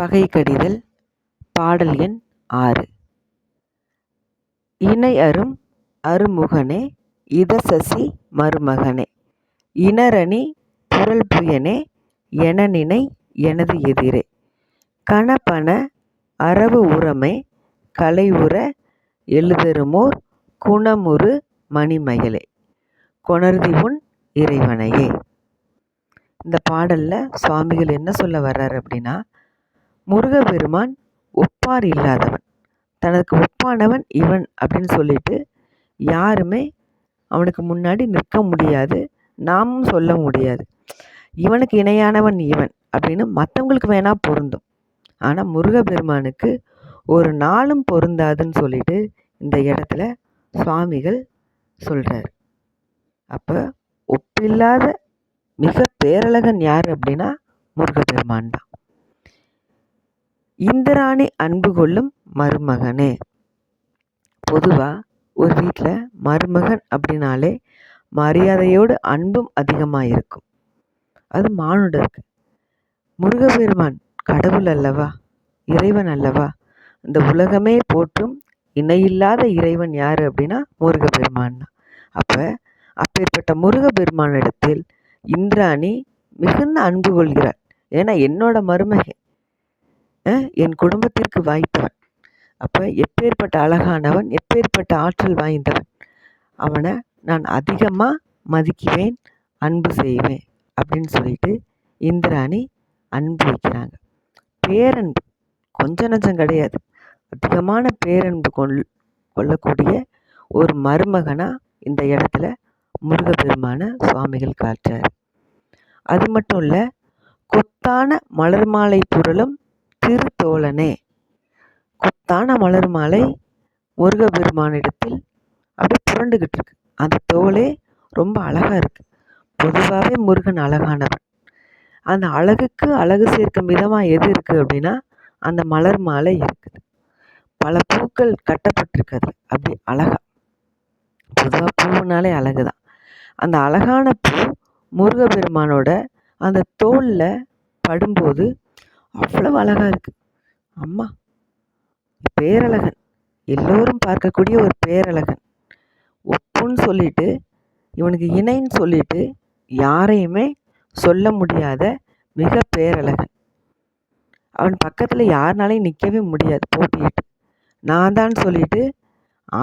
பகை கடிதல். பாடல் எண் 6. இணை அரும் அருமுகனே இதசசி மருமகனே இணரணி புரள் புயனே எனநினை எனது எதிரே கணபன அரவு உரமே கலையுற எழுதருமோர் குணமுறு மணிமகளே கொணர்தி உன் இறைவனையே. இந்த பாடலில் சுவாமிகள் என்ன சொல்ல வர்றாரு அப்படின்னா, முருகப்பெருமான் ஒப்பார் இல்லாதவன், தனக்கு ஒப்பானவன் இவன் அப்படின்னு சொல்லிட்டு யாருமே அவனுக்கு முன்னாடி நிற்க முடியாது, நாமும் சொல்ல முடியாது. இவனுக்கு இணையானவன் இவன் அப்படின்னு மற்றவங்களுக்கு வேணா பொருந்தும், ஆனால் முருகப்பெருமானுக்கு ஒரு நாளும் பொருந்தாதுன்னு சொல்லிட்டு இந்த இடத்துல சுவாமிகள் சொல்கிறார். அப்போ ஒப்பில்லாத மிக பேரழகன் யார் அப்படின்னா முருகப்பெருமான் தான். இந்திராணி அன்பு கொள்ளும் மருமகனே. பொதுவாக ஒரு வீட்டில் மருமகன் அப்படின்னாலே மரியாதையோடு அன்பும் அதிகமாக இருக்கும். அது மானுடருக்கு. முருகப்பெருமான் கடவுள் அல்லவா, இறைவன் அல்லவா, இந்த உலகமே போற்றும் இணையில்லாத இறைவன் யார் அப்படின்னா முருகப்பெருமான் தான். அப்பேற்பட்ட முருகப்பெருமானிடத்தில் இந்திராணி மிகுந்த அன்பு கொள்கிறார். ஏன்னா என்னோட மருமகன், என் குடும்பத்திற்கு வாய்த்தவன், அப்போ எப்பேற்பட்ட அழகானவன், எப்பேற்பட்ட ஆற்றல் வாய்ந்தவன், அவனை நான் அதிகமாக மதிக்குவேன், அன்பு செய்வேன் அப்படின்னு சொல்லிட்டு இந்திராணி அன்பு வைக்கிறாங்க. பேரன்பு கொஞ்சம் நஞ்சம் கிடையாது, அதிகமான பேரன்பு கொள்ளக்கூடிய ஒரு மருமகனாக இந்த இடத்துல முருகப்பெருமான சுவாமிகள் காட்டுறார். அது மட்டும் இல்லை, கொத்தான மலர் மாலை புரளும் திருத்தோழனே. கொத்தான மலர் மாலை முருகப்பெருமானிடத்தில் அப்படியே புரண்டுகிட்டு இருக்கு. அந்த தோளே ரொம்ப அழகாக இருக்கு. பொதுவாகவே முருகன் அழகானவன். அந்த அழகுக்கு அழகு சேர்க்கும் விதமாக எது இருக்குது அப்படின்னா அந்த மலர் மாலை இருக்குது. பல பூக்கள் கட்டப்பட்டிருக்குது அப்படி அழகா. பொதுவாக பூவுனாலே அழகு தான். அந்த அழகான பூ முருகப்பெருமானோட அந்த தோளில் படும்போது அவ்வளவு அழகாக இருக்குது. அம்மா பேரழகன், எல்லோரும் பார்க்கக்கூடிய ஒரு பேரழகன். ஒப்புன்னு சொல்லிட்டு இவனுக்கு இணைன்னு சொல்லிட்டு யாரையுமே சொல்ல முடியாத மிக பேரழகன். அவன் பக்கத்தில் யாருனாலையும் நிற்கவே முடியாது போட்டியிட்டு. நான் தான் சொல்லிட்டு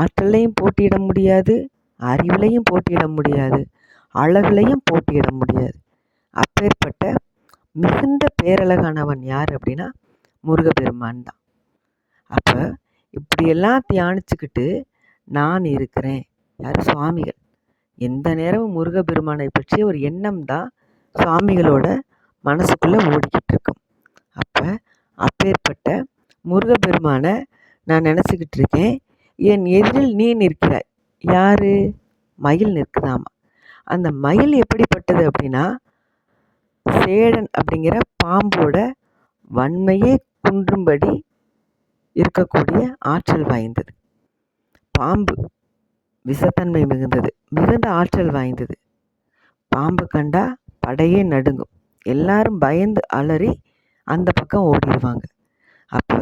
ஆற்றலையும் போட்டியிட முடியாது, அறிவுலையும் போட்டியிட முடியாது, அழகுலையும் போட்டியிட முடியாது. அப்பேற்பட்ட மிகுந்த பேரழகானவன் யார் அப்படின்னா முருகப்பெருமான் தான். அப்போ இப்படியெல்லாம் தியானிச்சுக்கிட்டு நான் இருக்கிறேன் யார் சுவாமிகள். எந்த நேரமும் முருகப்பெருமானை பற்றிய ஒரு எண்ணம் தான் சுவாமிகளோட மனசுக்குள்ளே ஓடிக்கிட்டு இருக்கும். அப்பேற்பட்ட முருகப்பெருமானை நான் நினச்சிக்கிட்டு இருக்கேன். என் எதிரில் நீ நிற்கிறாய். யார்? மயில் நிற்குதாமா. அந்த மயில் எப்படிப்பட்டது அப்படின்னா சேடன் அப்படிங்கிற பாம்போட வன்மையே குன்றும்படி இருக்கக்கூடிய ஆற்றல் வாய்ந்தது. பாம்பு விஷத்தன்மை மிகுந்தது, மிகுந்த ஆற்றல் வாய்ந்தது. பாம்பு கண்டா படையே நடுங்கும், எல்லாரும் பயந்து அலறி அந்த பக்கம் ஓடிடுவாங்க. அப்போ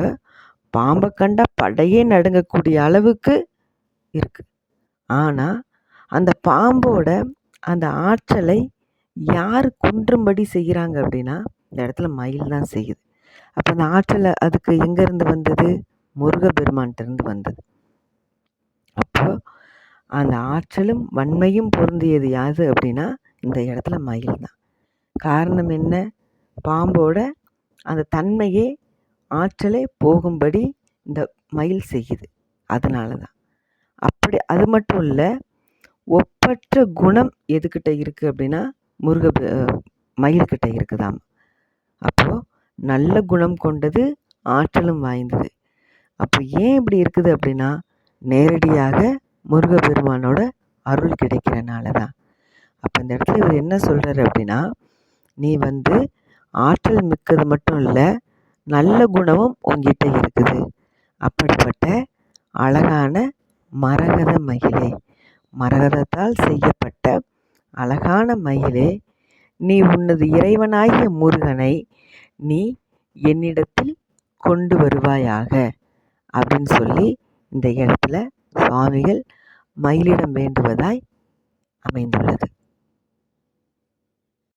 பாம்பை கண்டா படையே நடுங்கக்கூடிய அளவுக்கு இருக்கு. ஆனால் அந்த பாம்போட அந்த ஆற்றலை யார் குன்றும்படி செய்கிறாங்க அப்படின்னா இந்த இடத்துல மயில் தான் செய்யுது. அப்போ அந்த ஆற்றலை அதுக்கு எங்கேருந்து வந்தது? முருகப்பெருமான்கிட்டருந்து வந்தது. அப்போ அந்த ஆற்றலும் வன்மையும் பொருந்தியது யாது அப்படின்னா இந்த இடத்துல மயில் தான். காரணம் என்ன? பாம்போட அந்த தன்மையே ஆற்றலை போகும்படி இந்த மயில் செய்யுது. அதனால தான். அப்படி அது மட்டும் இல்லை, ஒப்பற்ற குணம் எதுக்கிட்ட இருக்குது அப்படின்னா மயில்கிட்ட இருக்குதாம். அப்போது நல்ல குணம் கொண்டது, ஆற்றலும் வாய்ந்தது. அப்போ ஏன் இப்படி இருக்குது அப்படின்னா நேரடியாக முருகப்பெருமானோட அருள் கிடைக்கிறனால தான். அப்போ இந்த இடத்துல இவர் என்ன சொல்கிறாரு அப்படின்னா, நீ ஆற்றல் மிக்கது மட்டும் இல்லை, நல்ல குணமும் உங்ககிட்ட இருக்குது. அப்படிப்பட்ட அழகான மரகத மயிலே, மரகதத்தால் செய்யப்பட்ட அழகான மயிலே, நீ உனது இறைவனாகிய முருகனை நீ என்னிடத்தில் கொண்டு வருவாயாக அப்படின்னு சொல்லி இந்த இடத்துல சுவாமிகள் மயிலிடம் வேண்டுவதாய் அமைந்துள்ளது.